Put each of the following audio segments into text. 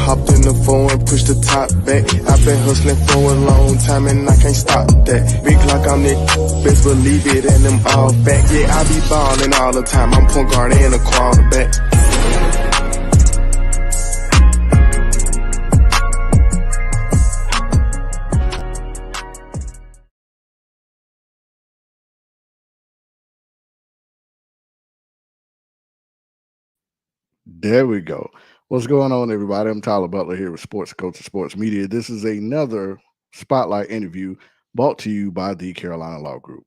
hopped in the phone and pushed the top back. I've been hustling for a long time and I can't stop that. Big like I'm Nick, best believe it, and them all back. Yeah, I be ballin' all the time. I'm point guard and a quarterback. There we go. What's going on, everybody? I'm Tyler Butler here with Sports Coach of Sports Media. This is another spotlight interview brought to you by the Carolina Law Group.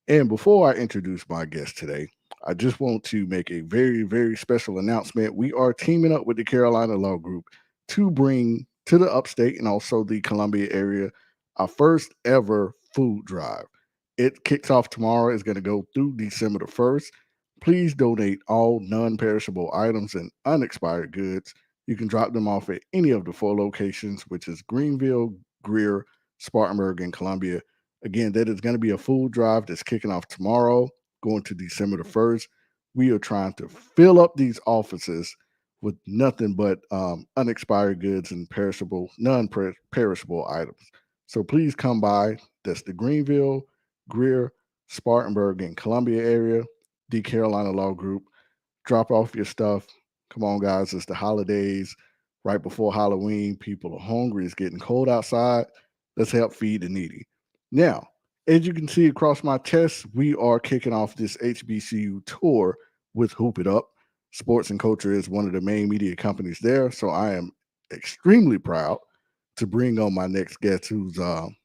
And before I introduce my guest today, I just want to make a very, very special announcement. We are teaming up with the Carolina Law Group to bring to the upstate and also the Columbia area our first ever food drive. It kicks off tomorrow. It's going to go through December the 1st. Please donate all non perishable items and unexpired goods. You can drop them off at any of the 4 locations, which is Greenville, Greer, Spartanburg, and Columbia. Again, that is going to be a food drive that's kicking off tomorrow, going to December the 1st. We are trying to fill up these offices with nothing but unexpired goods and perishable, non perishable items. So please come by. That's the Greenville, Greer, Spartanburg, and Columbia area, the Carolina Law Group. Drop off your stuff. Come on, guys. It's the holidays right before Halloween. People are hungry. It's getting cold outside. Let's help feed the needy. Now, as you can see across my chest, we are kicking off this HBCU tour with Hoop It Up. Sports and Culture is one of the main media companies there. So I am extremely proud to bring on my next guest who's going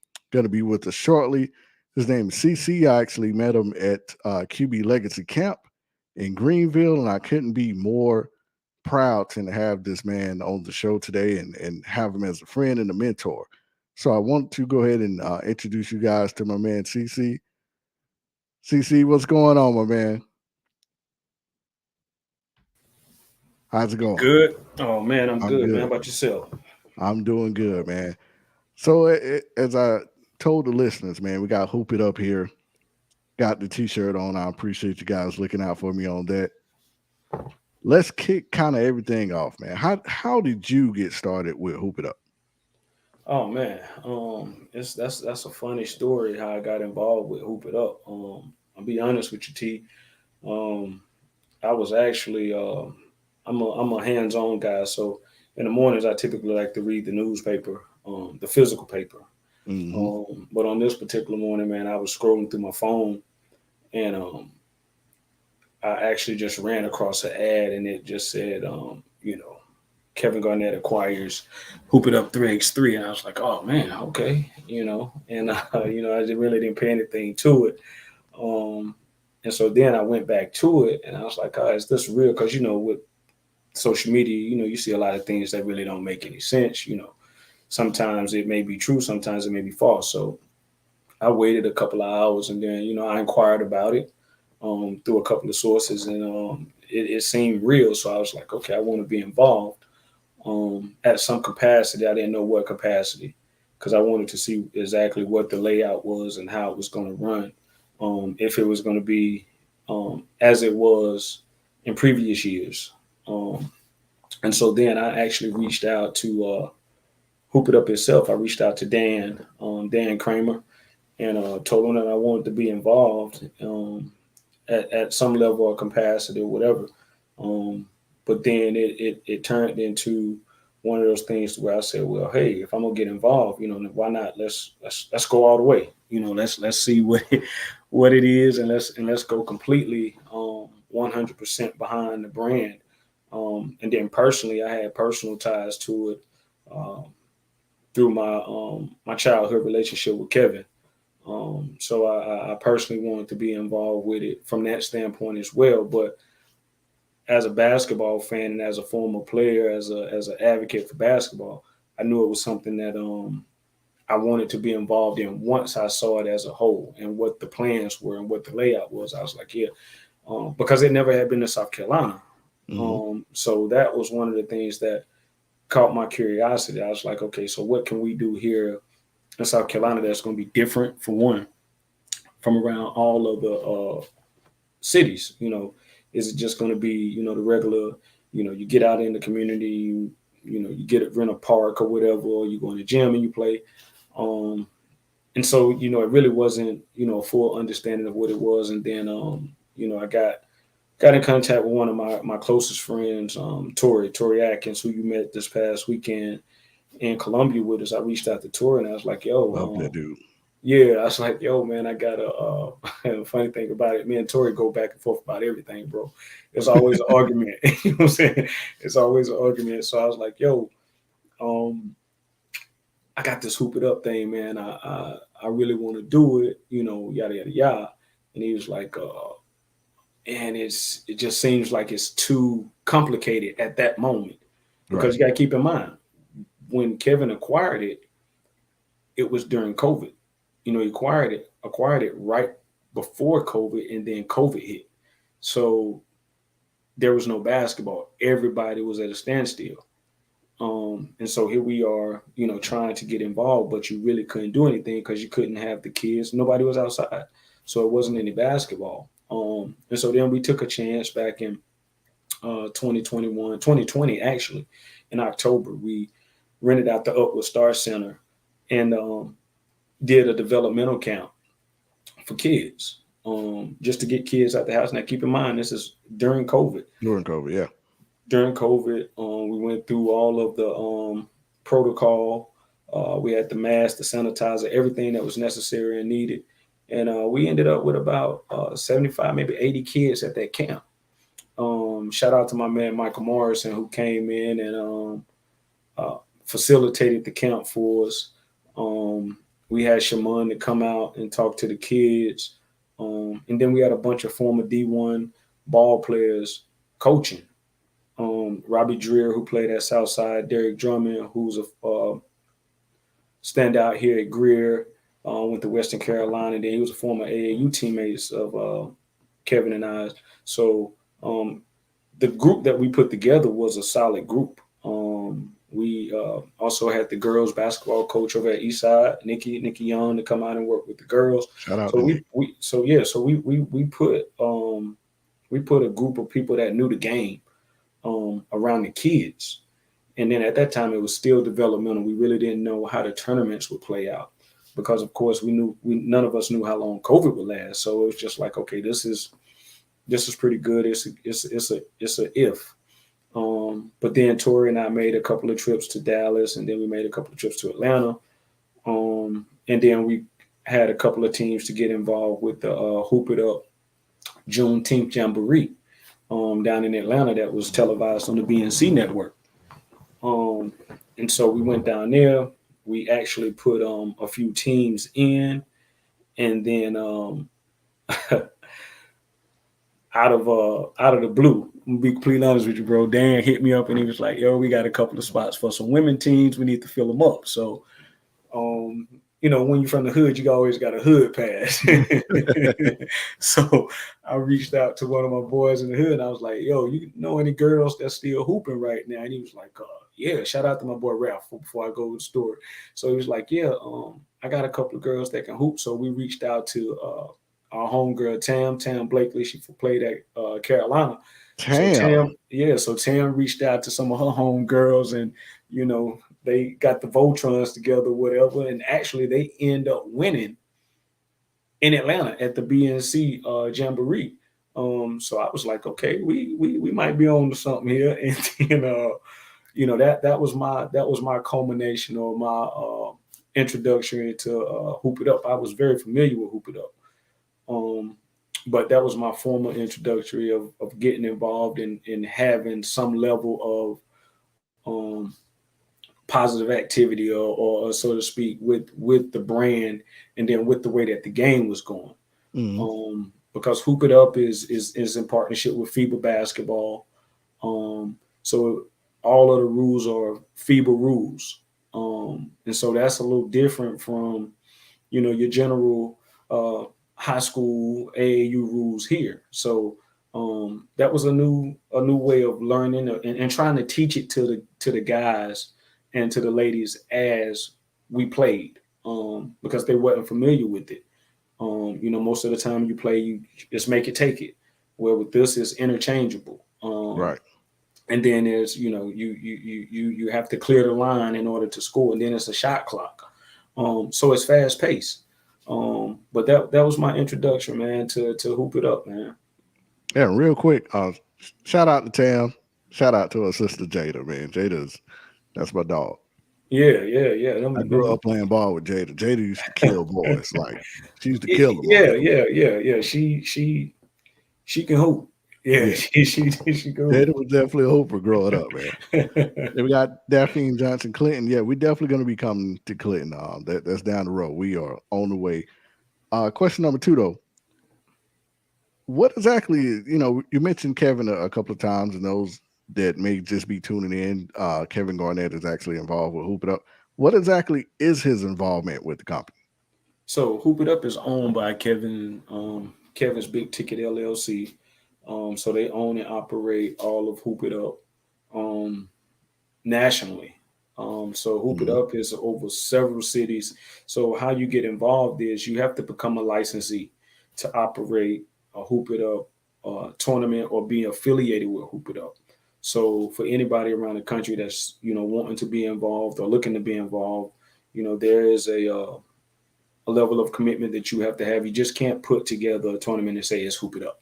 to be with us shortly. His name is CC. I actually met him at QB Legacy Camp in Greenville, and I couldn't be more proud to have this man on the show today and have him as a friend and a mentor. So I want to go ahead and introduce you guys to my man CC. CC, what's going on, my man? How's it going? Good. Oh man, I'm I'm good, man. How good. about yourself? I'm doing good, man. So as I told the listeners, man, we got Hoop It Up here. Got the t-shirt on. I appreciate you guys looking out for me on that. Let's kick kind of everything off, man. How did you get started with Hoop It Up? Oh man, it's that's a funny story how I got involved with Hoop It Up. I'll be honest with you, T. Um, I was actually I'm a hands-on guy, so in the mornings I typically like to read the newspaper, the physical paper. Hmm. But on this particular morning, man, I was scrolling through my phone and I actually just ran across an ad and it just said, Kevin Garnett acquires Hoop It Up 3x3. And I was like, oh man, okay, and, I really didn't pay anything to it. Um, and so then I went back to it and I was like, oh, is this real? Because, with social media, you see a lot of things that really don't make any sense. Sometimes it may be true, sometimes it may be false. So I waited a couple of hours and then, I inquired about it through a couple of sources and it seemed real. So I was like, okay, I want to be involved at some capacity. I didn't know what capacity because I wanted to see exactly what the layout was and how it was going to run. If it was going to be as it was in previous years. And so then I actually reached out to Hoop It Up itself. I reached out to Dan Kramer, and told him that I wanted to be involved at some level of capacity or whatever. Um, but then it turned into one of those things where I said, well, hey, if I'm gonna get involved, why not? Let's go all the way. Let's see what what it is, and let's go completely 100% behind the brand. And then personally, I had personal ties to it um, through my childhood relationship with Kevin. So I personally wanted to be involved with it from that standpoint as well. But as a basketball fan and as a former player, as an advocate for basketball, I knew it was something that I wanted to be involved in once I saw it as a whole and what the plans were and what the layout was. I was like, yeah, because it never had been to South Carolina. Hmm. So that was one of the things that caught my curiosity. I was like, okay, so what can we do here in South Carolina that's going to be different for one from around all of the cities? Is it just going to be, the regular, you get out in the community, you you get a rent a park or whatever, or you go in the gym and you play. And so, it really wasn't, a full understanding of what it was. And then, I got in contact with one of my closest friends, Tori Atkins, who you met this past weekend in Columbia with us. I reached out to Tori and I was like, Love yo, that dude. yeah, I was like, yo, man, I got a funny thing about it. Me and Tori go back and forth about everything, bro. It's always an argument. You know what I'm saying? It's always an argument. So I was like, yo, um, I got this hoop it up thing, man. I really want to do it, yada yada yada. And he was like, and it just seems like it's too complicated at that moment because Right. you got to keep in mind when Kevin acquired it, it was during COVID. He acquired it right before COVID, and then COVID hit. So there was no basketball. Everybody was at a standstill. And so here we are, trying to get involved, but you really couldn't do anything because you couldn't have the kids. Nobody was outside. So it wasn't any basketball. And so then we took a chance back in 2020 actually, in October. We rented out the Upward Star Center and did a developmental camp for kids, just to get kids out the house. Now, keep in mind, this is during COVID. During COVID, yeah. During COVID, we went through all of the protocol. We had the mask, the sanitizer, everything that was necessary and needed. And we ended up with about 75, maybe 80 kids at that camp. Shout out to my man, Michael Morrison, who came in and facilitated the camp for us. We had Shaman to come out and talk to the kids. And then we had a bunch of former D1 ball players coaching. Robbie Dreer, who played at Southside, Derek Drummond, who's a standout here at Greer, went to Western Carolina. And then he was a former AAU teammates of Kevin and I. So the group that we put together was a solid group. We also had the girls basketball coach over at Eastside, Nikki Young, to come out and work with the girls. Shout out So to Nick. we put a group of people that knew the game around the kids. And then at that time, it was still developmental. We really didn't know how the tournaments would play out because, of course, none of us knew how long COVID would last. So it was just like, okay, this is pretty good. It's a if. But then Tori and I made a couple of trips to Dallas, and then we made a couple of trips to Atlanta. And then we had a couple of teams to get involved with the Hoop It Up Juneteenth Jamboree down in Atlanta that was televised on the BNC network. And so we went down there. We actually put a few teams in, and then out of the blue, I'm gonna be completely honest with you, bro, Dan hit me up and he was like, yo, we got a couple of spots for some women teams. We need to fill them up. So, when you're from the hood, you always got a hood pass. So I reached out to one of my boys in the hood and I was like, yo, you know any girls that's still hooping right now? And he was like, yeah, shout out to my boy Ralph before I go to the store. So he was like, yeah, I got a couple of girls that can hoop. So we reached out to our homegirl Tam Blakely. She played at Carolina. Tam. So Tam reached out to some of her homegirls, and they got the Voltrons together, whatever, and actually they end up winning in Atlanta at the BNC Jamboree. So I was like, okay, we might be on to something here, and then that was my culmination or my introduction into Hoop It Up. I was very familiar with Hoop It Up. But that was my formal introductory of getting involved in having some level of positive activity or so to speak with the brand and then with the way that the game was going. Mm-hmm. Because Hoop It Up is in partnership with FIBA basketball. So all of the rules are FIBA rules. And so that's a little different from, your general high school AAU rules here. So that was a new way of learning and trying to teach it to the guys and to the ladies as we played, because they weren't familiar with it. Most of the time you play, you just make it take it. Where with this, it's interchangeable. Right. and then there's you have to clear the line in order to score, and then it's a shot clock. So it's fast paced. But that was my introduction, man, to hoop it up, man. Yeah, real quick, shout out to Tam. Shout out to her sister Jada, man. That's my dog. Yeah. I grew up playing ball with Jada. Jada used to kill boys. Like she used to kill them on the court. Yeah. She can hoop. Yeah, Yeah. she can hoop. Jada was definitely a hooper growing up, man. Then we got Daphne Johnson Clinton. Yeah, we're definitely going to be coming to Clinton. That's down the road. We are on the way. Question number 2, though. What exactly, you mentioned Kevin a couple of times, and those that may just be tuning in, Kevin Garnett is actually involved with Hoop It Up. What exactly is his involvement with the company? So Hoop It Up is owned by Kevin's Big Ticket LLC. So they own and operate all of Hoop It Up nationally. So Hoop It Mhm. Up is over several cities. So how you get involved is you have to become a licensee to operate a Hoop It Up tournament or be affiliated with Hoop It Up. So for anybody around the country that's wanting to be involved or looking to be involved, there is a level of commitment that you have to have. You just can't put together a tournament and say it's Hoop It Up.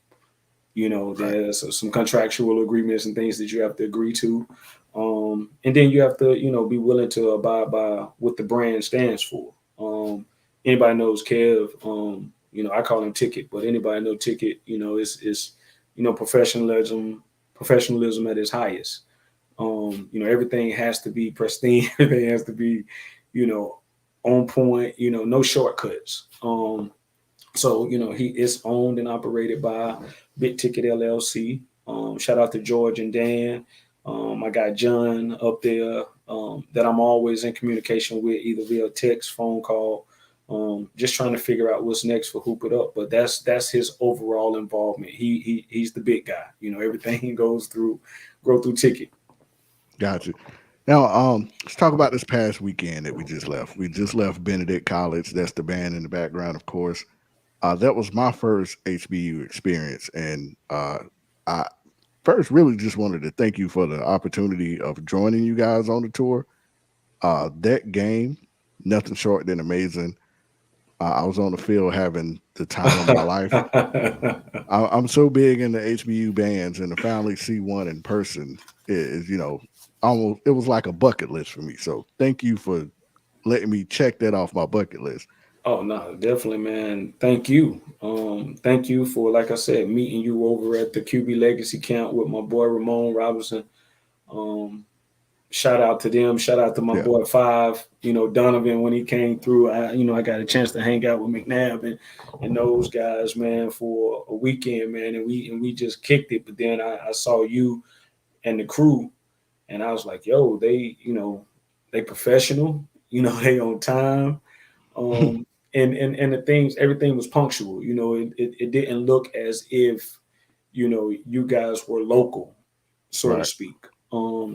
Right. There's some contractual agreements and things that you have to agree to. And then you have to, be willing to abide by what the brand stands for. Anybody knows Kev, I call him Ticket, but anybody know Ticket, is professionalism at its highest. Everything has to be pristine. Everything has to be, you know, on point, no shortcuts. So he is owned and operated by Big Ticket LLC. Shout out to George and Dan. I got John up there that I'm always in communication with, either via text, phone call, just trying to figure out what's next for Hoop It Up. But that's his overall involvement. He's the big guy. Everything go through Ticket. Gotcha. Now, let's talk about this past weekend that we just left. We just left Benedict College. That's the band in the background, of course. That was my first HBU experience, and I first really just wanted to thank you for the opportunity of joining you guys on the tour. That game, nothing short than amazing. I was on the field having the time of my life. I'm so big into HBU bands, and to finally see one in person is, almost it was like a bucket list for me. So thank you for letting me check that off my bucket list. Oh no, definitely, man. Thank you. Thank you for, like I said, meeting you over at the QB Legacy Camp with my boy Ramon Robinson. Um, Shout out to them. Shout out to my Yeah, boy Five. Donovan when he came through. I got a chance to hang out with McNabb and those guys, man, for a weekend, man, and we just kicked it. But then I saw you and the crew, and I was like, yo, they professional. They on time. And the things, everything was punctual. It didn't look as if you guys were local, so to right. speak.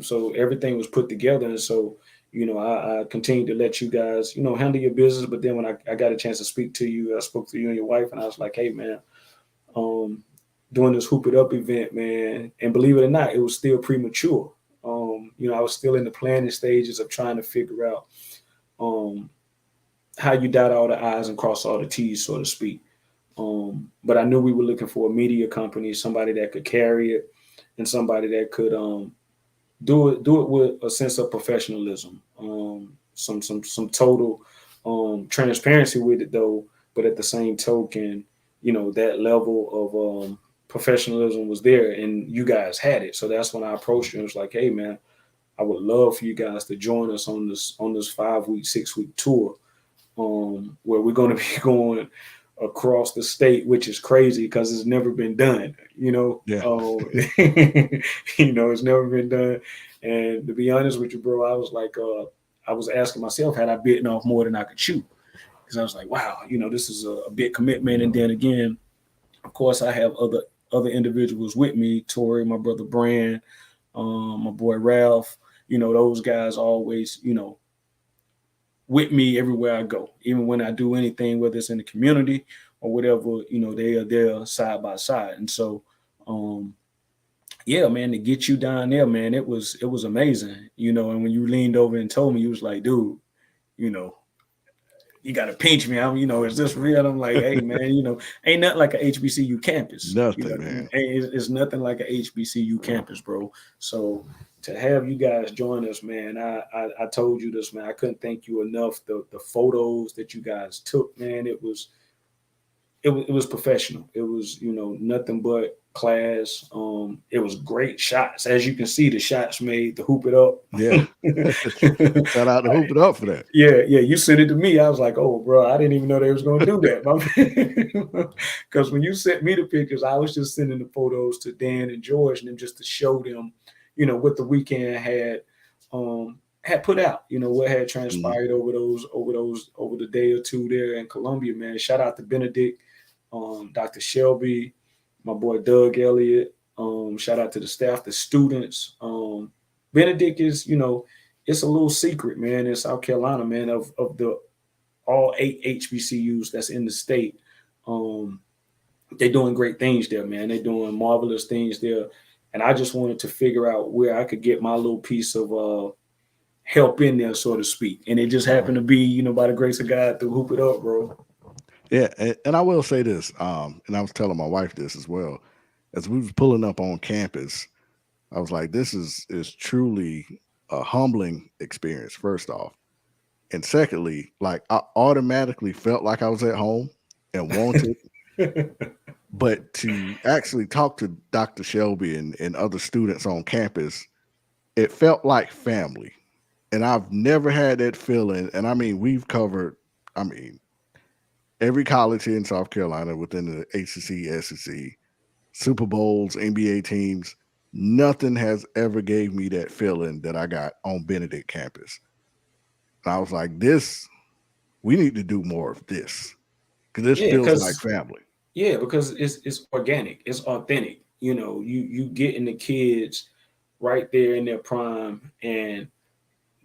So everything was put together, and so I continued to let you guys handle your business. But then when I got a chance to speak to you, I spoke to you and your wife, and I was like, hey man, um, doing this Hoop It Up event, man, and believe it or not, it was still premature. I was still in the planning stages of trying to figure out um, how you dot all the I's and cross all the T's, so to speak. But I knew we were looking for a media company, somebody that could carry it, and somebody that could do it with a sense of professionalism, some total transparency with it though, but at the same token, that level of professionalism was there, and you guys had it. So that's when I approached you and was like, hey man, I would love for you guys to join us on this 5-week, 6-week tour, where we're going to be going across the state, which is crazy because it's never been done. Yeah. It's never been done. And to be honest with you, bro, I was like, I was asking myself, had I bitten off more than I could chew? Because I was like, wow, this is a big commitment. And then again, of course, I have other individuals with me, Tori, my brother Brand, my boy Ralph. Those guys always, with me everywhere I go, even when I do anything, whether it's in the community or whatever, they are there side by side. And so, yeah, man, to get you down there, man, it was amazing, and when you leaned over and told me, you was like, dude, you know, you got to pinch me. Is this real? I'm like, hey, man, ain't nothing like a HBCU campus. Nothing, man. It's nothing like a HBCU campus, bro. So to have you guys join us, man, I told you this, man. I couldn't thank you enough. The photos that you guys took, man, it was professional. It was, nothing but class. It was great shots. As you can see, the shots made the hoop it up. Yeah. Shout out to Hoop It Up for that. Yeah. You sent it to me. I was like, oh, bro, I didn't even know they was gonna do that. Because when you sent me the pictures, I was just sending the photos to Dan and George and them just to show them, what the weekend had put out. What had transpired over the day or two there in Columbia, man. Shout out to Benedict, Dr. Shelby, my boy Doug Elliott. Shout out to the staff, the students. Benedict is, it's a little secret, man, in South Carolina, man, of the all 8 HBCUs that's in the state. They're doing great things there, man. They're doing marvelous things there. And I just wanted to figure out where I could get my little piece of help in there, so to speak. And it just happened to be, by the grace of God, through Hoop It Up, bro. Yeah, and I will say this, and I was telling my wife this as well. As we was pulling up on campus, I was like, this is truly a humbling experience, first off. And secondly, like I automatically felt like I was at home and wanted, but to actually talk to Dr. Shelby and other students on campus, it felt like family. And I've never had that feeling. And I mean, we've covered, I mean, every college here in South Carolina within the ACC, SEC, Super Bowls, NBA teams. Nothing has ever gave me that feeling that I got on Benedict campus. And I was like, this, we need to do more of this because this Yeah, feels like because family. it's organic, it's authentic. You getting the kids right there in their prime, and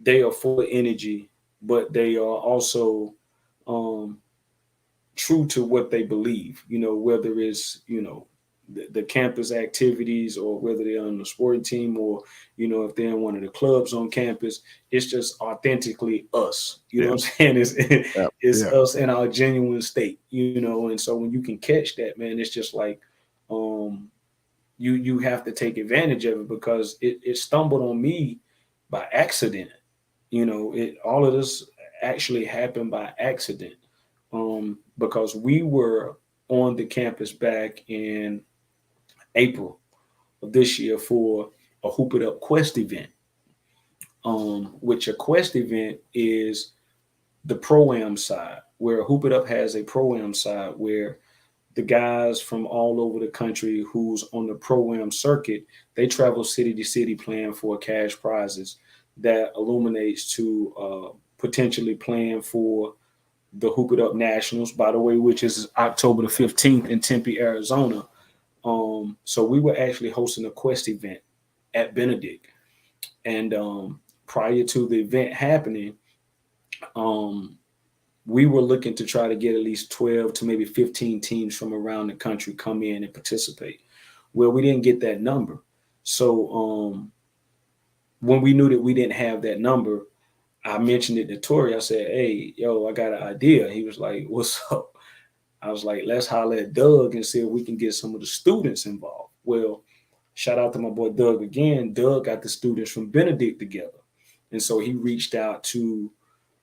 they are full of energy, but they are also um, true to what they believe. Whether it's the campus activities, or whether they're on the sporting team, or if they're in one of the clubs on campus. It's just authentically us. You know Yeah. what I'm saying? It's Yeah. it's Yeah. us in our genuine state. And so when you can catch that, man, it's just like um you have to take advantage of it, because it stumbled on me by accident. It all of this actually happened by accident, because we were on the campus back in April of this year for a Hoop It Up Quest event, which a Quest event is the pro-am side, where Hoop It Up has a pro-am side where the guys from all over the country who's on the pro-am circuit, they travel city to city playing for cash prizes that illuminates to potentially playing for the Hoop It Up Nationals, by the way, which is October the 15th in Tempe, Arizona. So we were actually hosting a Quest event at Benedict. And prior to the event happening, um, we were looking to try to get at least 12 to maybe 15 teams from around the country come in and participate. Well, we didn't get that number. So when we knew that we didn't have that number, I mentioned it to Tori. I said, hey, yo, I got an idea. He was like, what's up? I was like, let's holler at Doug and see if we can get some of the students involved. Well, shout out to my boy Doug again. Doug got the students from Benedict together. And so he reached out to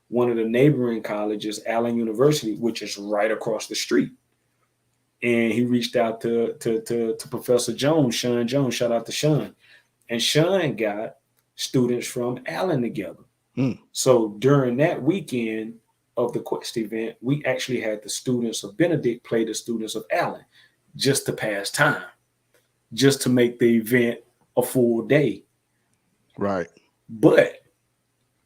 one of the neighboring colleges, Allen University, which is right across the street. And he reached out to Professor Jones, Sean Jones. Shout out to Sean. And Sean got students from Allen together. Mm. So during that weekend of the Quest event, we actually had the students of Benedict play the students of Allen just to pass time, just to make the event a full day. Right. But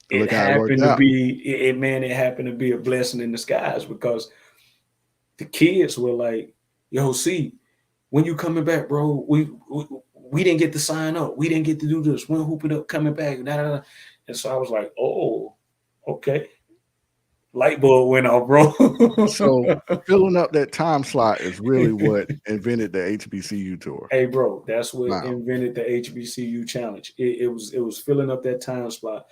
it Look how it worked happened to out. be it happened to be a blessing in disguise, because the kids were like, yo, see, when you coming back, bro, we didn't get to sign up, we didn't get to do this, when Hoop It Up coming back, da, da, da. And so I was like, oh, okay. Light bulb went off, bro. So filling up that time slot is really what invented the HBCU tour. Hey, bro, that's what Wow. invented the HBCU challenge. It was filling up that time slot.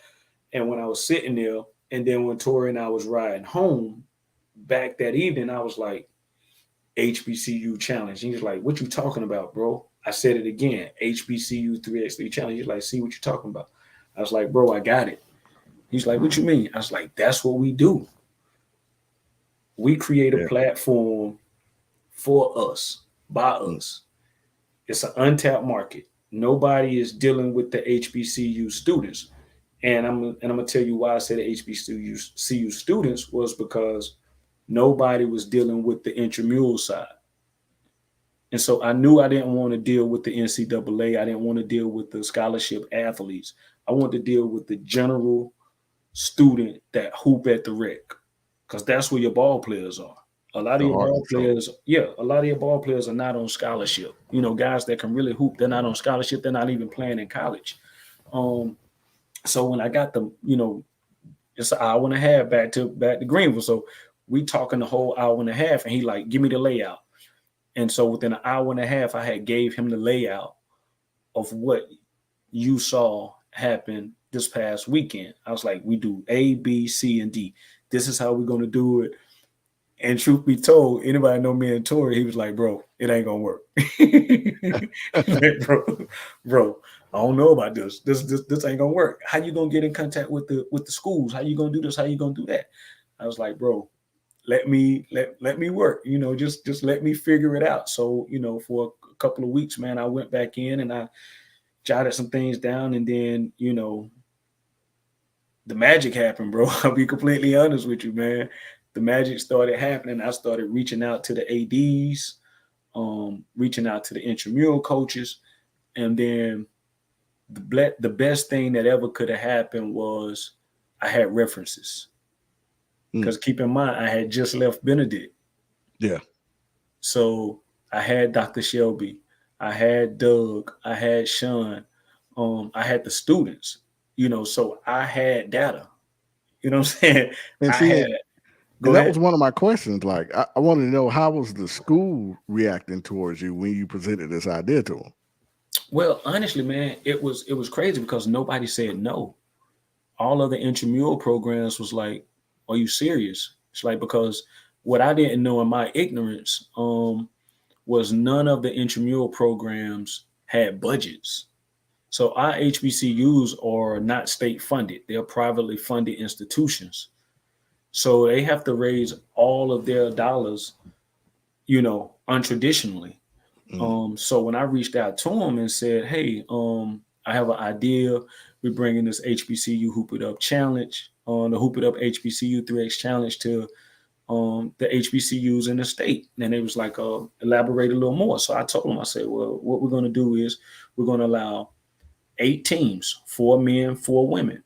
And when I was sitting there, and then when Tori and I was riding home back that evening, I was like, HBCU challenge. And he's like, what you talking about, bro? I said it again, HBCU 3x3 challenge. He's like, see what you talking about. I was like, bro, I got it. He's like, what you mean? I was like, that's what we do. We create a Yeah. platform for us, by us. It's an untapped market. Nobody is dealing with the HBCU students. And I'm gonna tell you why I said the HBCU students was because nobody was dealing with the intramural side. And so I knew I didn't want to deal with the NCAA. I didn't want to deal with the scholarship athletes. I wanted to deal with the general student that hoop at the rec, because that's where your ball players are. A lot of The your heart ball and soul. players, yeah, a lot of your ball players are not on scholarship. You know, guys that can really hoop, they're not on scholarship. They're not even playing in college. Um, so when I got the, it's an hour and a half back to Greenville. So we talking the whole hour and a half, and he like, give me the layout. And so within an hour and a half, I had gave him the layout of what you saw happen this past weekend. I was like, we do A, B, C, and D. This is how we're gonna do it. And truth be told, anybody know me and Tori, he was like, bro, it ain't gonna work. Like, bro, I don't know about this. This ain't gonna work. How you gonna get in contact with the schools? How you gonna do this? How you gonna do that? I was like, bro, let me work. Just let me figure it out. So, for a couple of weeks, man, I went back in and I jotted some things down, and then, the magic happened, bro. I'll be completely honest with you, man. The magic started happening. I started reaching out to the ADs, reaching out to the intramural coaches, and then the best thing that ever could have happened was I had references. Because keep in mind, I had just left Benedict. Yeah. So I had Dr. Shelby, I had Doug, I had Sean, I had the students, so I had data. You know what I'm saying? And I see, had, and go that ahead. was one of my questions. Like, I wanted to know, how was the school reacting towards you when you presented this idea to them? Well, honestly, man, it was crazy because nobody said no. All of the intramural programs was like, "Are you serious?" It's like, because what I didn't know in my ignorance was none of the intramural programs had budgets. So our HBCUs are not state funded; they're privately funded institutions. So they have to raise all of their dollars, untraditionally. Mm. So when I reached out to him and said, "Hey, I have an idea. We're bringing this HBCU Hoop It Up Challenge, the Hoop It Up HBCU 3X Challenge to the HBCUs in the state," and they was like, "Elaborate a little more." So I told him, I said, "Well, what we're going to do is we're going to allow 8 teams, 4 men, 4 women.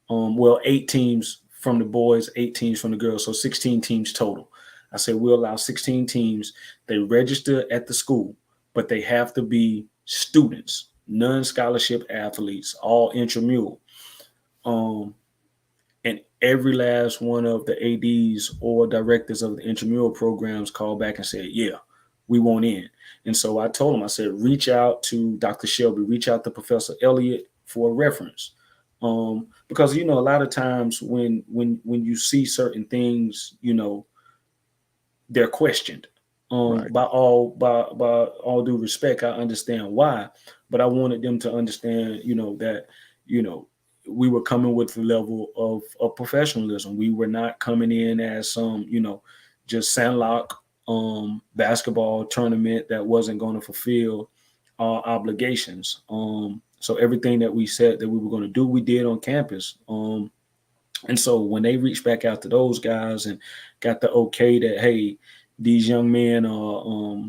Well, 8 teams from the boys, 8 teams from the girls, so 16 teams total." I said, we'll allow 16 teams. They register at the school, but they have to be students, non-scholarship athletes, all intramural. Um, and every last one of the ADs or directors of the intramural programs called back and said, yeah, we want in. And so I told them, I said, reach out to Dr. Shelby, reach out to Professor Elliott for a reference. Because, a lot of times when you see certain things, they're questioned. Right. By all due respect, I understand why, but I wanted them to understand, that you know we were coming with the level of professionalism. We were not coming in as some, just Sandlock basketball tournament that wasn't going to fulfill our obligations. So everything that we said that we were going to do, we did on campus. And so when they reached back out to those guys and got the okay that, hey, these young men are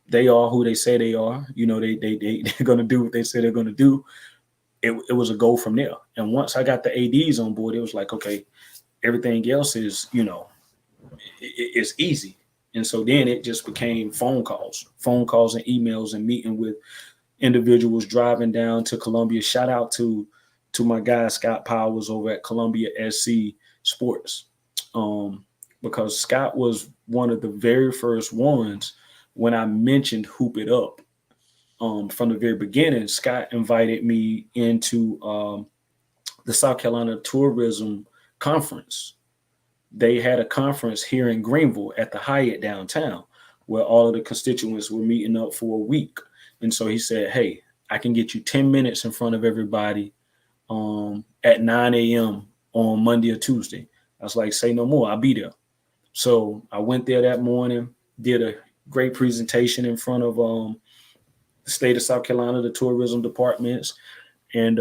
they are who they say they are, they're gonna do what they say they're gonna do. It was a go from there. And once I got the ADs on board, it was like, okay, everything else is, it's easy. And so then it just became phone calls and emails and meeting with individuals, driving down to Columbia. Shout out to my guy Scott Powers over at Columbia SC Sports. because Scott was one of the very first ones when I mentioned Hoop It Up. From the very beginning, Scott invited me into the South Carolina Tourism Conference. They had a conference here in Greenville at the Hyatt downtown where all of the constituents were meeting up for a week. And so he said, hey, I can get you 10 minutes in front of everybody at 9 a.m. on Monday or Tuesday. I was like, say no more, I'll be there. So I went there that morning, did a great presentation in front of the state of South Carolina, the tourism departments. And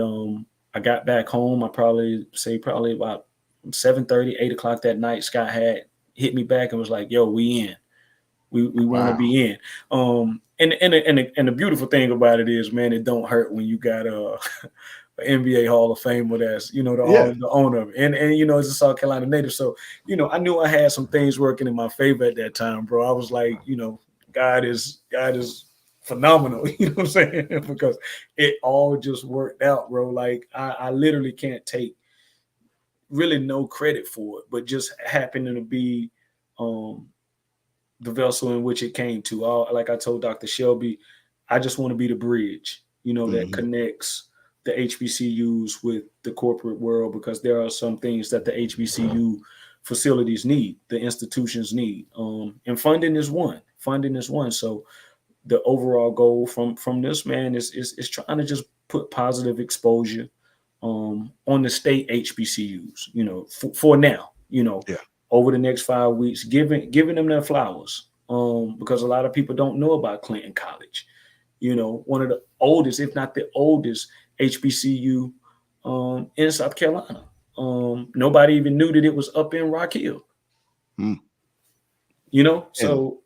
I got back home. I probably about 7:30, 8 o'clock that night. Scott had hit me back and was like, yo, we in. We want to be in. And the beautiful thing about it is, man, it don't hurt when you got an NBA Hall of Famer that's, the owner of it. And as a South Carolina native. So, I knew I had some things working in my favor at that time, bro. I was like, God is phenomenal, you know what I'm saying? Because it all just worked out, bro. Like I literally can't take really no credit for it, but just happening to be the vessel in which it came to. Like I told Dr. Shelby, I just want to be the bridge, that connects the HBCUs with the corporate world, because there are some things that the HBCU facilities need, the institutions need. And funding is one. So the overall goal from this, man, is trying to just put positive exposure on the state HBCUs, for now, over the next 5 weeks, giving them their flowers, because a lot of people don't know about Clinton College, one of the oldest, if not the oldest HBCU in South Carolina. Nobody even knew that it was up in Rock Hill. So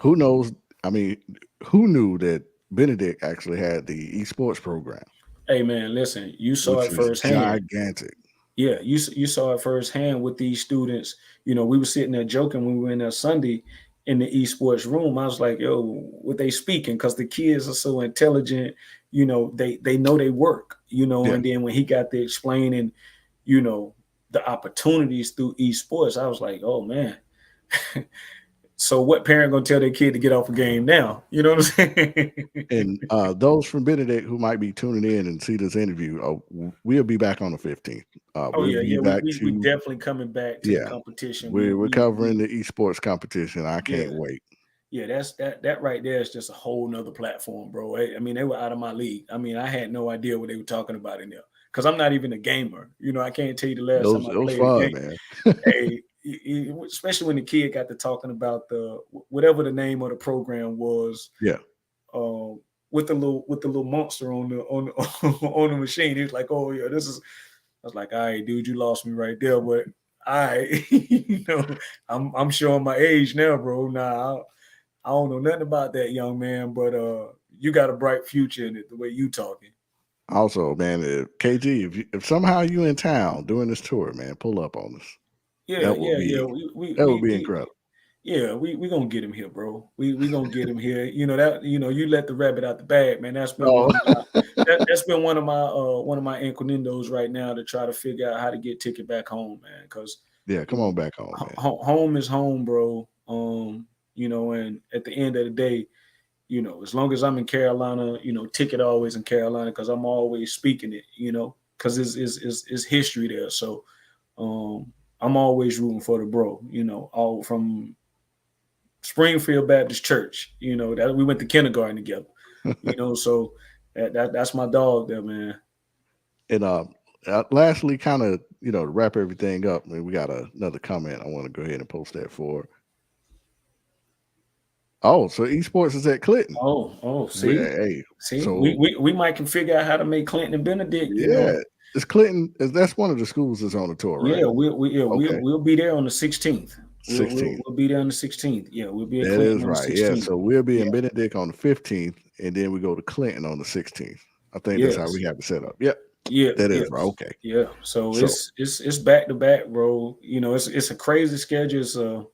who knows? I mean, who knew that Benedict actually had the esports program? Hey man, listen, you saw it firsthand. Gigantic. Yeah, you saw it firsthand with these students. We were sitting there joking when we were in there Sunday in the esports room. I was like, yo, what they speaking? Because the kids are so intelligent, they know they work, and then when he got to explaining, the opportunities through esports, I was like, oh man. So what parent gonna tell their kid to get off a game now? You know what I'm saying? And those from Benedict who might be tuning in and see this interview, we'll be back on the 15th. We definitely coming back to the competition. We're covering the esports competition. I can't wait. Yeah, that right there is just a whole nother platform, bro. I mean, they were out of my league. I mean, I had no idea what they were talking about in there, because I'm not even a gamer. I can't tell you the last time I played a game. Man. Hey, especially when the kid got to talking about whatever the name of the program was. Yeah. With the little monster on the machine. He was like, oh yeah, this is. I was like, all right, dude, you lost me right there. But I'm showing my age now, bro. Nah, I don't know nothing about that, young man. But you got a bright future in it, the way you talking. Also, man, KG, if somehow you in town doing this tour, man, pull up on us. That would be incredible. Yeah, we gonna get him here, bro. We gonna get him here. You let the rabbit out the bag, man. That's been one of my incognito's right now, to try to figure out how to get ticket back home, man. Because come on back home, man. Home is home, bro. And at the end of the day, as long as I'm in Carolina, ticket always in Carolina, because I'm always speaking it, because it's history there. So I'm always rooting for the bro, all from Springfield Baptist Church, that we went to kindergarten together, so that's my dog there, man. And lastly, kind of, to wrap everything up, I mean, we got another comment I want to go ahead and post that for. Oh, so esports is at Clinton. See, so we might can figure out how to make Clinton and Benedict. It's Clinton. That's one of the schools that's on the tour, right? Yeah, we'll be there on the 16th. We'll be there on the 16th. Yeah, we'll be at Clinton on the 16th. Yeah, so we'll be in Benedict on the 15th, and then we go to Clinton on the 16th. I think that's how we have it set up. Yep. Yeah, that is right. Okay. Yeah. So it's back to back, bro. It's a crazy schedule. So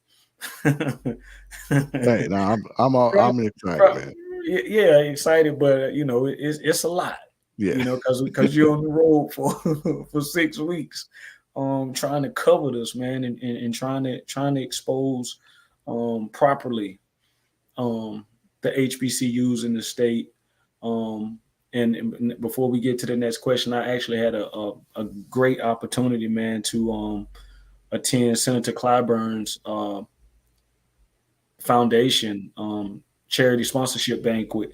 hey, now I'm excited, man. Yeah, excited, but it's a lot. Yeah. Because you're on the road for 6 weeks. trying to cover this, man, and trying to expose properly the HBCUs in the state. Um, and before we get to the next question, I actually had a great opportunity, man, to attend Senator Clyburn's foundation charity sponsorship banquet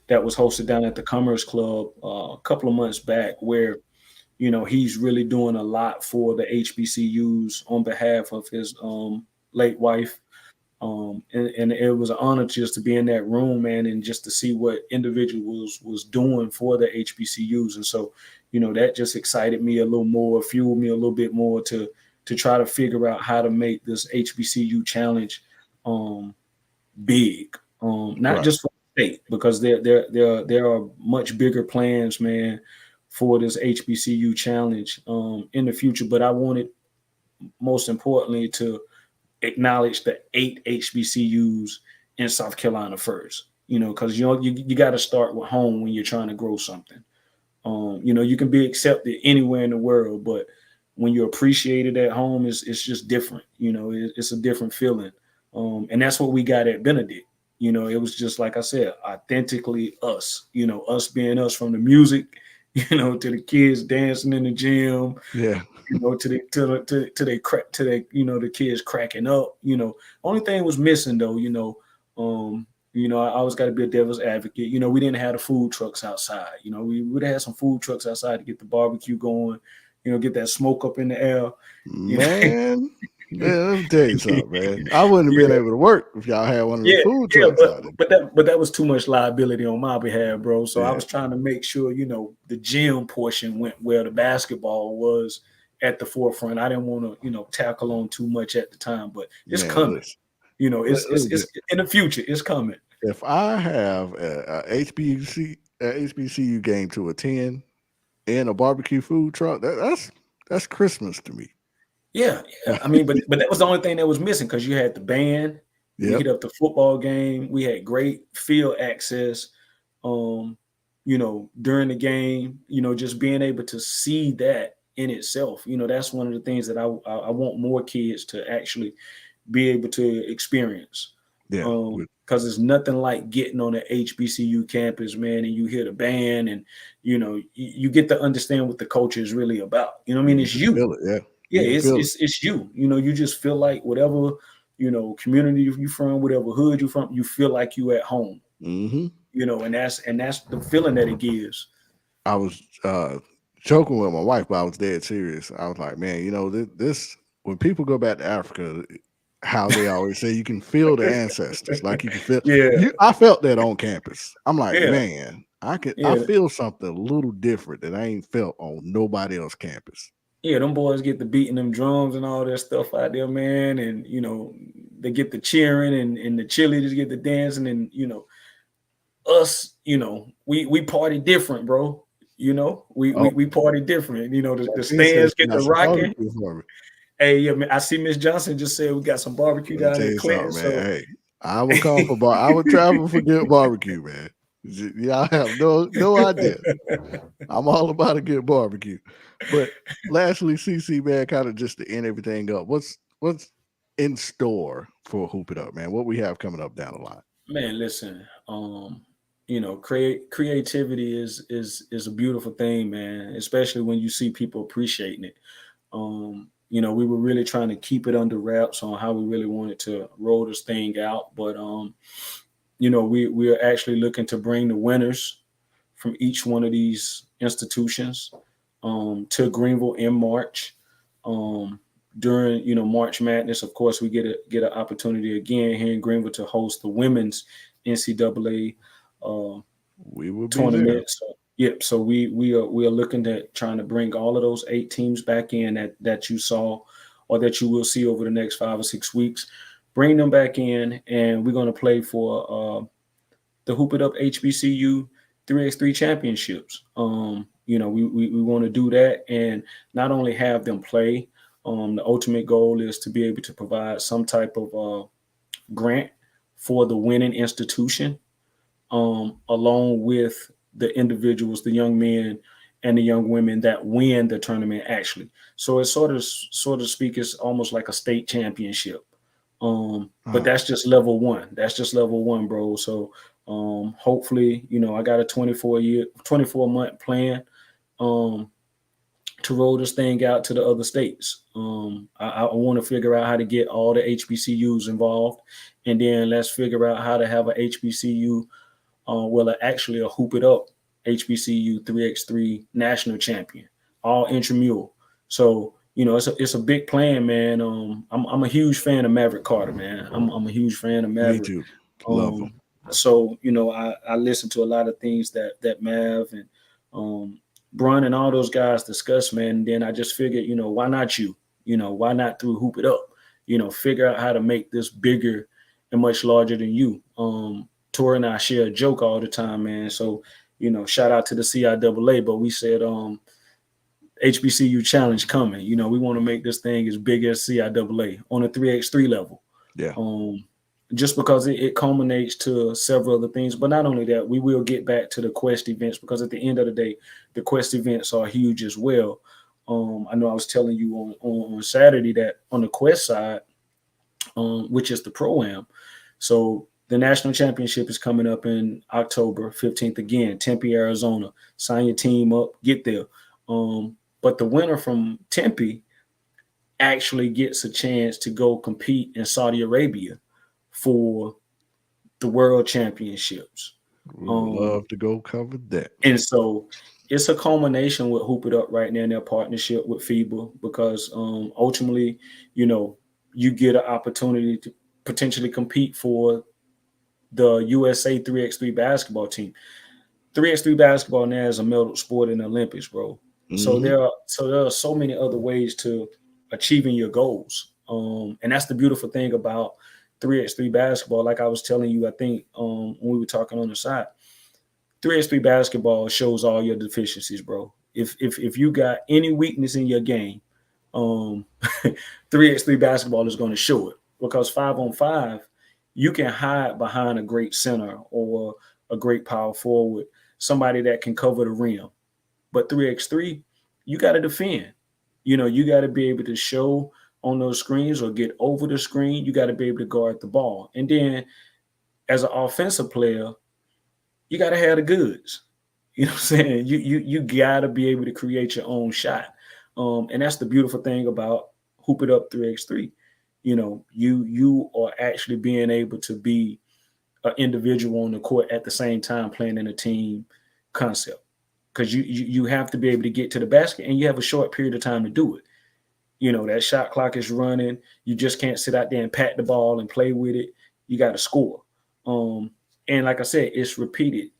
that was hosted down at the Commerce Club a couple of months back, where he's really doing a lot for the HBCUs on behalf of his late wife. And it was an honor just to be in that room, man, and just to see what individuals was doing for the HBCUs. And so, that just excited me a little more, fueled me a little bit more to try to figure out how to make this HBCU challenge big, not Right. just for the state, because there are much bigger plans, man, for this HBCU challenge in the future. But I wanted, most importantly, to acknowledge the 8 HBCUs in South Carolina first, because you got to start with home when you're trying to grow something. You can be accepted anywhere in the world, but when you're appreciated at home, it's just different. It's a different feeling. And that's what we got at Benedict. It was just, like I said, authentically us, us being us, from the music, to the kids dancing in the gym, Yeah. to the kids cracking up. Only thing was missing, though, I always got to be a devil's advocate. We didn't have the food trucks outside. We would have had some food trucks outside to get the barbecue going, get that smoke up in the air. Man, let me tell you something, man. I wouldn't have been Yeah. able to work if y'all had one of the Yeah, food yeah, trucks out there. but that was too much liability on my behalf, bro. So I Yeah. was trying to make sure, the gym portion went where the basketball was at the forefront. I didn't want to, tackle on too much at the time, but it's Man, coming. listen. It's in the future. It's coming. If I have a HBCU game to attend and a barbecue food truck, that's Christmas to me. Yeah. I mean, but that was the only thing that was missing, because you had the band. We Yep. hit up the football game. We had great field access. During the game, just being able to see that in itself, that's one of the things that I want more kids to actually be able to experience. Yeah. Because there's nothing like getting on an HBCU campus, man, and you hear the band, and you get to understand what the culture is really about. I mean, You it's can you. feel it, yeah. Yeah, You can feel it. it's you. You just feel like whatever community you from, whatever hood you from, you feel like you at home. Mm-hmm. And that's the feeling that it gives. I was joking with my wife, but I was dead serious. I was like, man, this when people go back to Africa, how they always say you can feel the ancestors, like you can feel Yeah, I felt that on campus. I'm like, yeah, man, I yeah, feel something a little different that I ain't felt on nobody else campus. yeah. Them boys get the beating them drums and all that stuff out there, man, and they get the cheering, and the cheerleaders get the dancing, and us, we party different, bro. Oh, We party different. The she said stands she get got the some rocking. barbecue for me. Hey, yeah, man, I see Miss Johnson just said we got some barbecue Let me down tell in you Clinton. something, man. So Hey, I will come for I would travel for good barbecue, man. Y'all have no idea. I'm all about a good barbecue. But lastly, CC, man, kind of just to end everything up, what's in store for Hoop It Up, man? What we have coming up down the line? man, listen, creativity is a beautiful thing, man, especially when you see people appreciating it. We were really trying to keep it under wraps on how we really wanted to roll this thing out, but we are actually looking to bring the winners from each one of these institutions to Greenville in March. Um, During March Madness, of course, we get an opportunity again here in Greenville to host the women's NCAA We will be there. tournament. So, yep. So we are looking at trying to bring all of those 8 teams back in that you saw, or that you will see over the next 5 or 6 weeks. Bring them back in, and we're going to play for the Hoop It Up HBCU 3x3 championships. We want to do that, and not only have them play. The ultimate goal is to be able to provide some type of grant for the winning institution, along with the individuals, the young men and the young women that win the tournament actually. So it's sort of speak, it's almost like a state championship. But that's just level one. That's just level one, bro. So hopefully, I got a 24-month plan to roll this thing out to the other states. I want to figure out how to get all the HBCUs involved, and then let's figure out how to have a HBCU, actually a Hoop It Up HBCU 3x3 national champion, all intramural. So it's a big plan, man. I'm a huge fan of Maverick Carter, man. I'm a huge fan of Me Maverick. too. Love him. So I listen to a lot of things that Mav and Brun and all those guys discuss, man. And then I just figured, why not you? Why not through Hoop It Up? Figure out how to make this bigger and much larger than you. Tori and I share a joke all the time, man. So shout out to the CIAA, but we said HBCU challenge coming. We want to make this thing as big as CIAA on a 3x3 level. Yeah. Just because it culminates to several other things. But not only that, we will get back to the Quest events, because at the end of the day, the Quest events are huge as well. I know I was telling you on Saturday that on the Quest side, which is the Pro-Am, so the national championship is coming up in October 15th again, Tempe, Arizona. Sign your team up, get there. But the winner from Tempe actually gets a chance to go compete in Saudi Arabia for the world championships. We would love to go cover that. And so it's a culmination with Hoop It Up right now in their partnership with FIBA, because ultimately, you get an opportunity to potentially compete for the USA 3x3 basketball team. 3x3 basketball now is a medal sport in the Olympics, bro. Mm-hmm. So there are so many other ways to achieving your goals. And that's the beautiful thing about 3x3 basketball. Like I was telling you, I think when we were talking on the side, 3x3 basketball shows all your deficiencies, bro. If you got any weakness in your game, 3x3 basketball is going to show it, because 5-on-5, you can hide behind a great center or a great power forward, somebody that can cover the rim. But 3x3, you got to defend. You got to be able to show on those screens or get over the screen. You got to be able to guard the ball. And then as an offensive player, you got to have the goods. You know what I'm saying? You got to be able to create your own shot. And that's the beautiful thing about Hoop It Up 3x3. You are actually being able to be an individual on the court at the same time playing in a team concept, because you have to be able to get to the basket, and you have a short period of time to do it. That shot clock is running. You just can't sit out there and pat the ball and play with it. You got to score. And like I said, it's repeated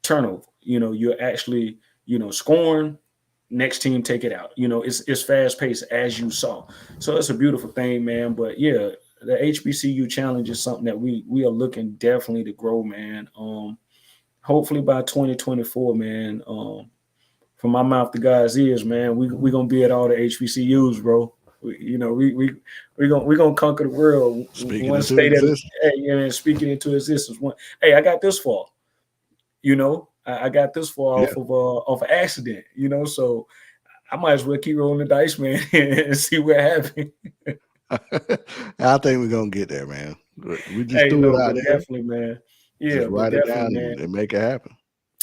turnover. You're actually, scoring, next team take it out. It's fast paced, as you saw. So it's a beautiful thing, man. But yeah, the HBCU challenge is something that we are looking definitely to grow, man. Hopefully by 2024, man. From my mouth to God's ears, man, we gonna be at all the HBCUs, bro. We're gonna conquer the world. Speaking one into state at existence. speaking into existence. Hey, I got this far. I got this far off of accident. So I might as well keep rolling the dice, man, and see what happens. I think we're gonna get there, man. We just threw it out there. Definitely, man. Yeah, just write it down, man, and make it happen.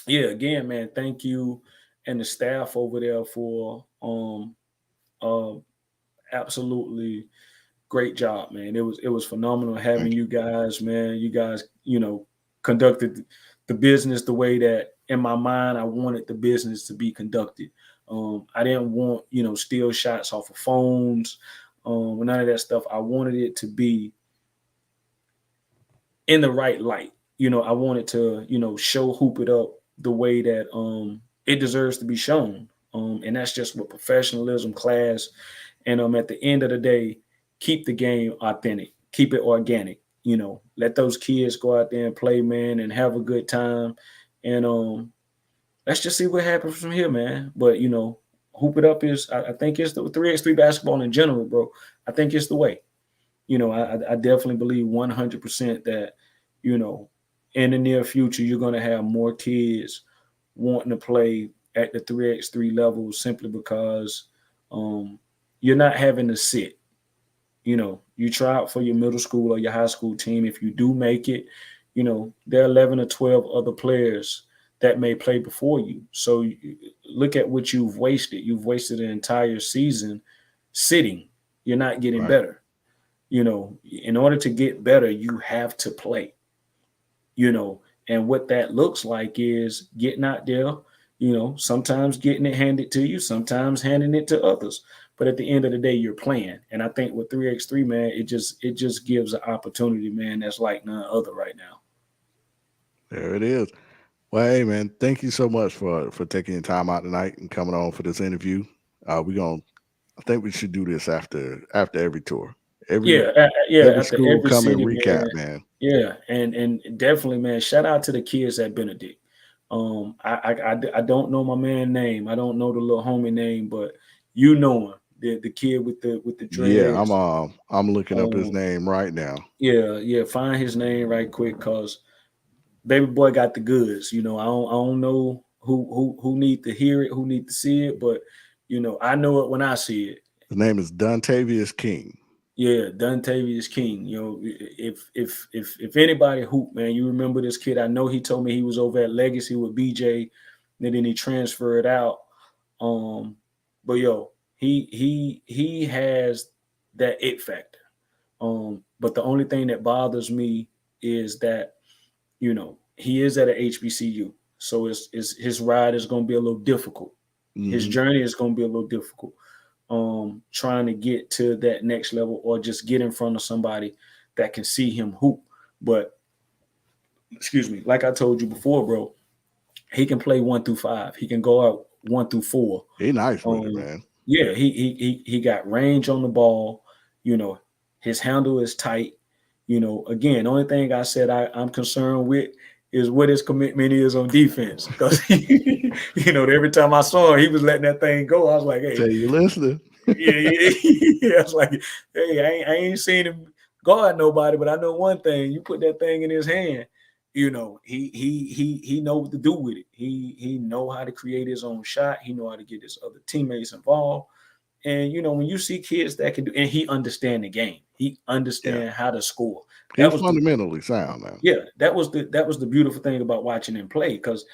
Yeah, again, man, thank you and the staff over there for absolutely great job, man. It was phenomenal having you guys, man. You guys, conducted the business the way that in my mind I wanted the business to be conducted. I didn't want, steal shots off of phones, none of that stuff. I wanted it to be in the right light. I wanted to, show Hoop It Up the way that it deserves to be shown. And that's just with professionalism, class. And at the end of the day, keep the game authentic, keep it organic. Let those kids go out there and play, man, and have a good time. And let's just see what happens from here, man. But Hoop It Up is, I think it's the 3x3 basketball in general, bro. I think it's the way. I definitely believe 100% that, in the near future, you're going to have more kids wanting to play at the 3x3 level simply because you're not having to sit. You try out for your middle school or your high school team. If you do make it, there are 11 or 12 other players that may play before you. So look at what you've wasted. You've wasted an entire season sitting. You're not getting better. In order to get better, you have to play. And what that looks like is getting out there, sometimes getting it handed to you, sometimes handing it to others. But at the end of the day, you're playing. And I think with 3x3, man, it just gives an opportunity, man, that's like none other right now. There it is. Well, hey, man, thank you so much for taking your time out tonight and coming on for this interview. I think we should do this after every tour. Every After school every come and city, recap, man. Yeah, and definitely, man, shout out to the kids at Benedict. I don't know my man's name. I don't know the little homie name, but you know him, the kid with the dreads. Yeah, I'm looking up his name right now. Yeah, find his name right quick, cause baby boy got the goods. I don't know who need to hear it, who need to see it, but I know it when I see it. His name is Dontavius King. Yeah, Dontavius King. If anybody hoop, man, you remember this kid. I know he told me he was over at Legacy with BJ, and then he transferred out. But he has that it factor. But the only thing that bothers me is that, he is at a HBCU. So his ride is going to be a little difficult. Mm-hmm. His journey is going to be a little difficult. Trying to get to that next level or just get in front of somebody that can see him hoop. But excuse me, like I told you before, bro, he can play 1 through 5. He can go out 1 through 4. He nice with it, man. Yeah, he got range on the ball. His handle is tight. Again, the only thing I said I'm concerned with is what his commitment is on defense. Because every time I saw him, he was letting that thing go. I was like, hey, say you listening. Yeah. I was like, hey, I ain't seen him guard nobody, but I know one thing: you put that thing in his hand, he know what to do with it. He know how to create his own shot. He know how to get his other teammates involved. And when you see kids that can do, and he understand the game, he understand how to score. He's fundamentally sound, man. Yeah, that was the beautiful thing about watching him play. Because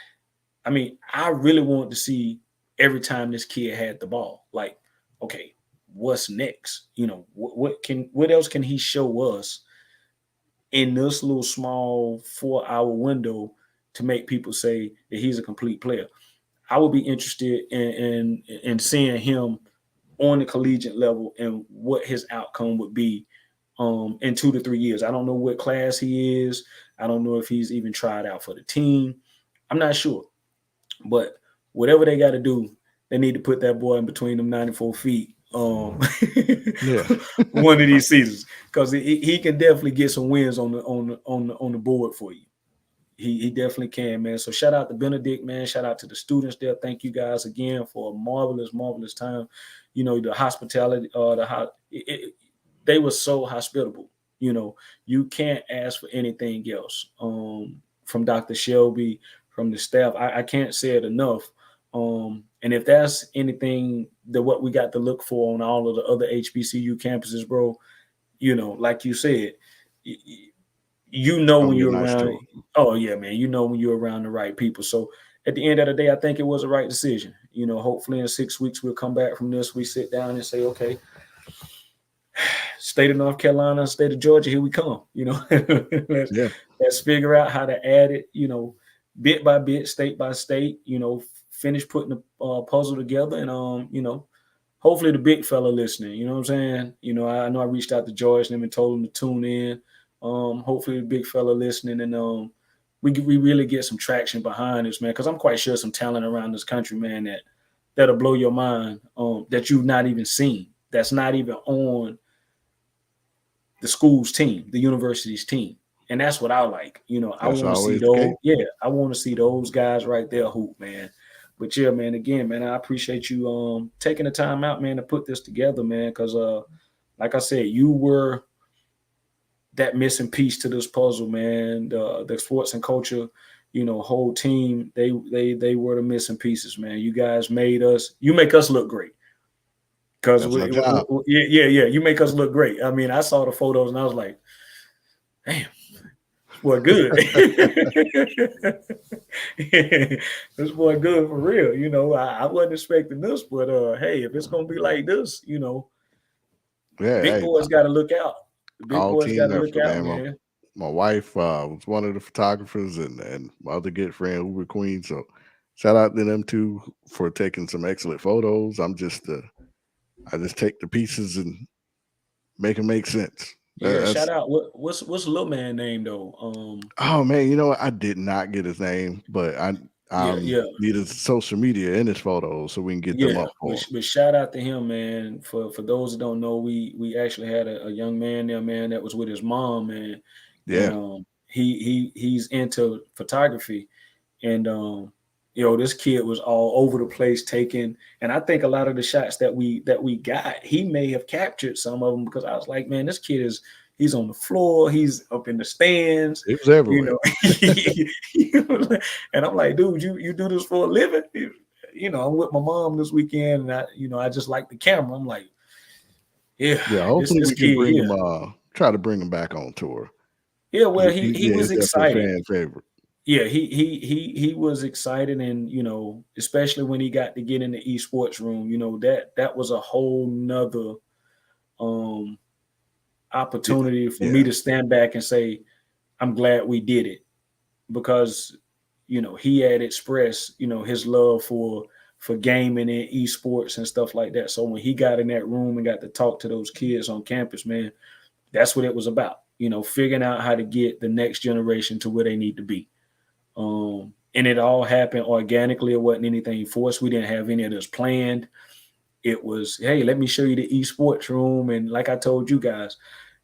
I really wanted to see every time this kid had the ball. Like, okay, what's next? What else can he show us in this little small 4-hour window to make people say that he's a complete player? I would be interested in seeing him on the collegiate level and what his outcome would be in 2 to 3 years. I don't know what class he is. I don't know if he's even tried out for the team. I'm not sure. But whatever they got to do, they need to put that boy in between them 94 feet one of these seasons, because he can definitely get some wins on the board for you. He definitely can, man. So shout out to Benedict, man. Shout out to the students there. Thank you guys again for a marvelous time. The hospitality, they were so hospitable. You can't ask for anything else from Dr. Shelby, from the staff. I can't say it enough. And if that's anything that what we got to look for on all of the other HBCU campuses, bro, like you said, when you're around. Oh yeah, man. When you're around the right people. So at the end of the day, I think it was the right decision. Hopefully in 6 weeks we'll come back from this. We sit down and say, okay, state of North Carolina, state of Georgia, here we come. Let's figure out how to add it. Bit by bit, state by state. Finish putting the puzzle together, and hopefully the big fella listening. You know what I'm saying? I know I reached out to George and them and told him to tune in. Hopefully the big fella listening, and we really get some traction behind this, man, because I'm quite sure some talent around this country, man, that'll blow your mind, that you've not even seen, that's not even on the school's team, the university's team. And that's what I like. I want to see those. Yeah, I want to see those guys right there hoop, man. But yeah, man, again, man, I appreciate you taking the time out, man, to put this together, man, because like I said, you were that missing piece to this puzzle, man. The sports and culture, whole team, they were the missing pieces, man. You guys you make us look great. Because That's our job. yeah, you make us look great. I mean, I saw the photos and I was like, damn, this boy good. This boy good for real. I wasn't expecting this, but hey, if it's gonna be like this, yeah, big hey, boys got to look out. The big all boys got team to look effort, out, man. man. My wife was one of the photographers, and my other good friend Uber Queen. So shout out to them two for taking some excellent photos. I just take the pieces and make them make sense. Yeah, shout That's out. What's the little man name though? Oh man, you know what? I did not get his name, but I Yeah. need his social media and his photos so we can get them Yeah, up for him. but shout out to him, man. For those that don't know, we actually had a young man there, man, that was with his mom, man, and Yeah, he's into photography, and this kid was all over the place taking, and I think a lot of the shots that we got, he may have captured some of them because I was like, man, this kid he's on the floor, he's up in the stands, it was everywhere. and I'm like, dude, you do this for a living? I'm with my mom this weekend, and I just like the camera. I'm like, yeah, Yeah, this hopefully we can kid bring here. him. Try to bring him back on tour. Yeah, well, he Yeah, was he's definitely a excited. fan favorite. Yeah, he was excited, and especially when he got to get in the esports room, that was a whole nother um opportunity for me Yeah, to stand back and say, I'm glad we did it, because he had expressed his love for gaming and esports and stuff like that. So when he got in that room and got to talk to those kids on campus, man, that's what it was about. Figuring out how to get the next generation to where they need to be. And it all happened organically. It wasn't anything forced. We didn't have any of this planned. It was, hey, let me show you the esports room. And like I told you guys,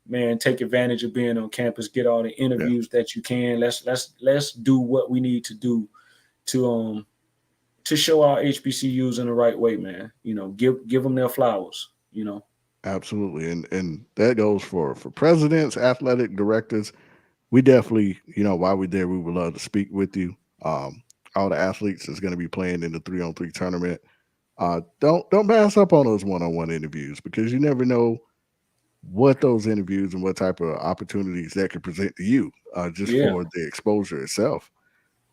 man, take advantage of being on campus, get all the yeah, interviews that you can. Let's do what we need to do to show our HBCUs in the right way, man. Give them their flowers. absolutely. And that goes for presidents, athletic directors. We definitely, while we're there, we would love to speak with you. All the athletes is going to be playing in the 3-on-3 tournament. Don't pass up on those one-on-one interviews, because you never know what those interviews and what type of opportunities that could present to you, just Yeah. for the exposure itself.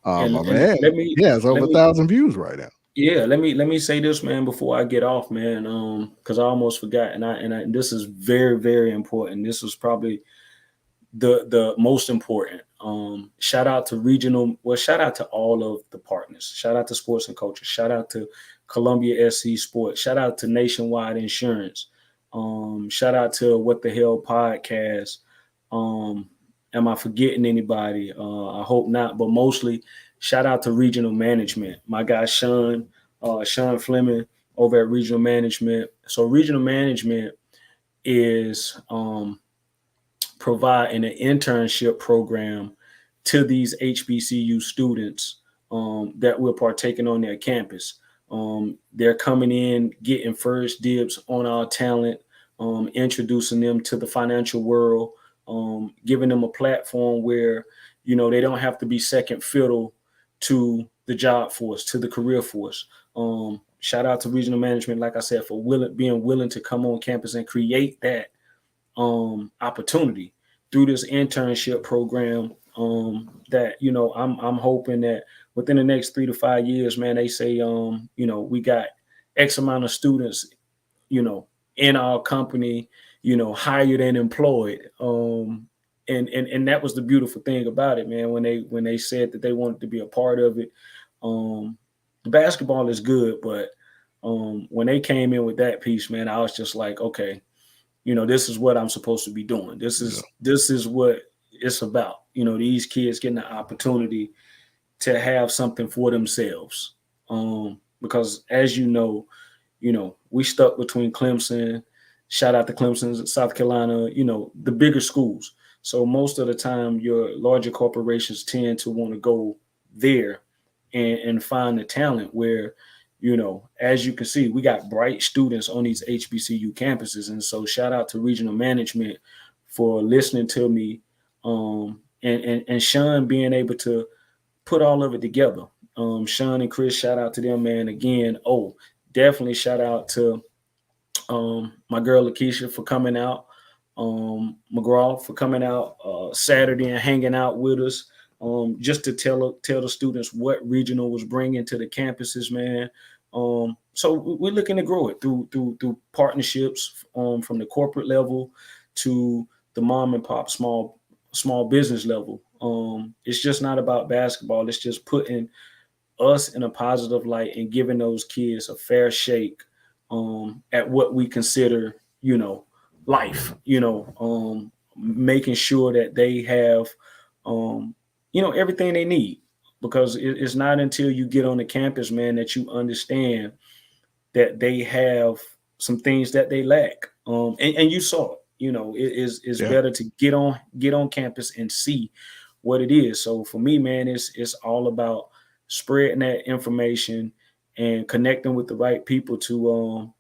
And My and man, let me he has over let me 1,000 views right now. yeah, let me say this, man, before I get off, man. Because I almost forgot, and this is very, very important. This is probably the most important. Shout out to shout out to all of the partners. Shout out to Sports and Culture. Shout out to Columbia SC Sports. Shout out to Nationwide Insurance. Shout out to What the Hell Podcast. Am I forgetting anybody? I hope not, but mostly shout out to Regional Management. My guy Sean Fleming over at Regional Management. So Regional Management is providing an internship program to these HBCU students that we're partaking on their campus. They're coming in, getting first dibs on our talent, introducing them to the financial world, giving them a platform where, they don't have to be second fiddle to the job force, to the career force. Shout out to Regional Management, like I said, for being willing to come on campus and create that opportunity through this internship program. That I'm hoping that within the next 3 to 5 years, man, they say we got X amount of students in our company, hired and employed. And that was the beautiful thing about it, man. When they said that they wanted to be a part of it, the basketball is good, but when they came in with that piece, man, I was just like, okay, this is what I'm supposed to be doing. This is what it's about. These kids getting the opportunity to have something for themselves. Because as we stuck between Clemson, shout out to Clemson, South Carolina, the bigger schools. So most of the time, your larger corporations tend to want to go there and find the talent where, as you can see, we got bright students on these HBCU campuses. And so shout out to Regional Management for listening to me, and Sean being able to put all of it together. Sean and Chris, shout out to them, man. Again, definitely shout out to my girl Lakeisha for coming out, McGraw for coming out Saturday and hanging out with us, just to tell the students what regional was bringing to the campuses, man. So we're looking to grow it through partnerships, from the corporate level to the mom and pop small business level. It's just not about basketball. It's just putting us in a positive light and giving those kids a fair shake, at what we consider, life, making sure that they have, everything they need. Because it's not until you get on the campus, man, that you understand that they have some things that they lack. And you saw it. It's Yeah. better to get on campus and see what it is. So for me, man, it's all about spreading that information and connecting with the right people to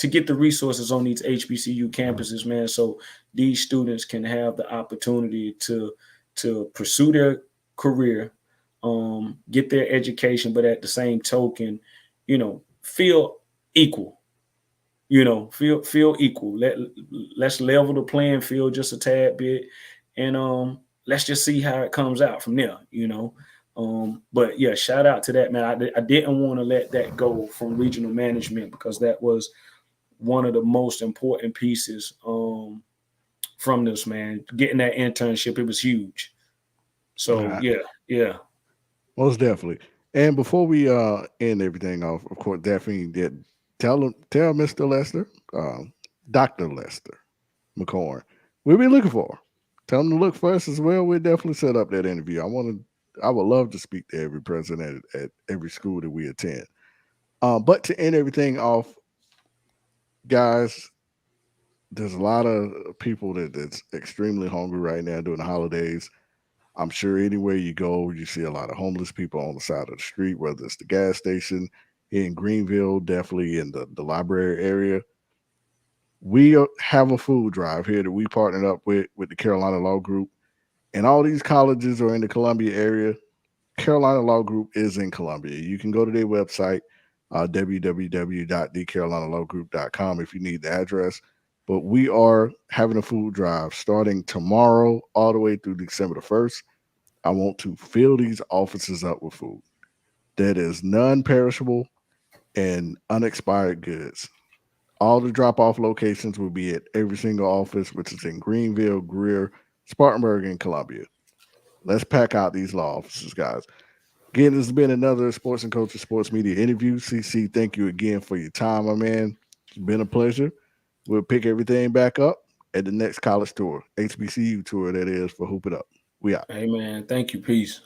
get the resources on these HBCU campuses, man. So these students can have the opportunity to pursue their career, get their education, but at the same token, feel equal. Feel equal. Let's level the playing field just a tad bit, and let's just see how it comes out from there. But yeah, shout out to that, man. I didn't want to let that go from regional management, because that was one of the most important pieces, from this, man. Getting that internship, it was huge. So Nah, yeah. most definitely. And before we end everything off, of course, definitely did tell Mr. Lester, Dr. Lester McCorn, we'll be looking for. Tell him to look for us as well. We'll definitely set up that interview. I would love to speak to every president at every school that we attend. But to end everything off, guys, there's a lot of people that's extremely hungry right now during the holidays. I'm sure anywhere you go, you see a lot of homeless people on the side of the street, whether it's the gas station here in Greenville, definitely in the library area. We have a food drive here that we partnered up with the Carolina Law Group, and all these colleges are in the Columbia area. Carolina Law Group is in Columbia. You can go to their website, www.thecarolinalawgroup.com, if you need the address. But we are having a food drive starting tomorrow all the way through December the 1st. I want to fill these offices up with food that is non perishable and unexpired goods. All the drop off locations will be at every single office, which is in Greenville, Greer, Spartanburg, and Columbia. Let's pack out these law offices, guys. Again, this has been another Sports and Culture Sports Media interview. CC, thank you again for your time, my man. It's been a pleasure. We'll pick everything back up at the next college tour, HBCU tour, that is, for Hoop It Up. We out. Hey, man, thank you. Peace.